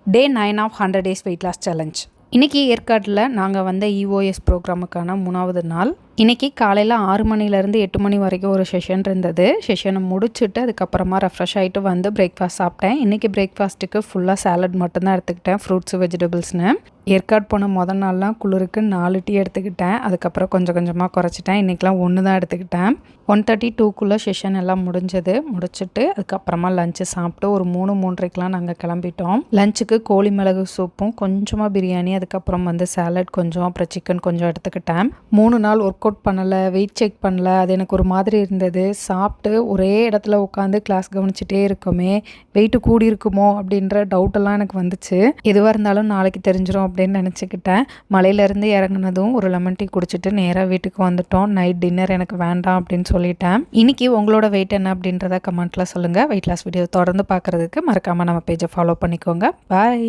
Day 9 of 100 days weight loss challenge. இன்றைக்கி ஏற்காட்டில் நாங்கள் வந்த இஓஎஸ் ப்ரோக்ராமுக்கான 3வது நாள். இன்றைக்கி காலையில் 6 மணிலேருந்து 8 மணி வரைக்கும் ஒரு செஷன் இருந்தது. செஷனை முடிச்சுட்டு அதுக்கப்புறமா ரெஃப்ரெஷ் ஆகிட்டு வந்து பிரேக்ஃபாஸ்ட் சாப்பிட்டேன். இன்றைக்கி பிரேக்ஃபாஸ்ட்டுக்கு ஃபுல்லாக சாலட் மட்டும்தான் எடுத்துக்கிட்டேன், ஃப்ரூட்ஸு வெஜிடபிள்ஸ்னு. ஏற்காடு போன மொதல் நாள்லாம் குளிருக்கு 4 டீ எடுத்துக்கிட்டேன். அதுக்கப்புறம் கொஞ்சம் கொஞ்சமாக குறைச்சிட்டேன். இன்றைக்கெலாம் 1 தான் எடுத்துக்கிட்டேன். 1:32க்குள்ளே செஷன் எல்லாம் முடிச்சுட்டு அதுக்கப்புறமா லஞ்சு சாப்பிட்டு ஒரு 3:30க்கெலாம் நாங்கள் கிளம்பிட்டோம். லஞ்சுக்கு கோழி மிளகு சூப்பும் கொஞ்சமாக பிரியாணி, அதுக்கப்புறம் வந்து சாலட் கொஞ்சம், அப்புறம் சிக்கன் கொஞ்சம் எடுத்துக்கிட்டேன். 3 நாள் ஒர்க் அவுட் பண்ணலை, வெயிட் செக் பண்ணல, அது எனக்கு ஒரு மாதிரி இருந்தது. சாப்பிட்டு ஒரே இடத்துல உட்காந்து கிளாஸ் கவனிச்சிட்டே இருக்கோமே, வெயிட்டு கூடி இருக்குமோ அப்படின்ற டவுட்டெல்லாம் எனக்கு வந்துச்சு. எதுவாக இருந்தாலும் நாளைக்கு தெரிஞ்சிடும் அப்படின்னு நினச்சிக்கிட்டேன். மலையிலேருந்து இறங்குனதும் ஒரு லெமன் டீ குடிச்சிட்டு நேராக வீட்டுக்கு வந்துட்டோம். நைட் டின்னர் எனக்கு வேண்டாம் அப்படின்னு சொல்லிட்டேன். இன்றைக்கி உங்களோட வெயிட் என்ன அப்படின்றத கமெண்ட்டில் சொல்லுங்கள். வெயிட் லாஸ் வீடியோ தொடர்ந்து பார்க்குறதுக்கு மறக்காமல் நம்ம பேஜை ஃபாலோ பண்ணிக்கோங்க. பாய்.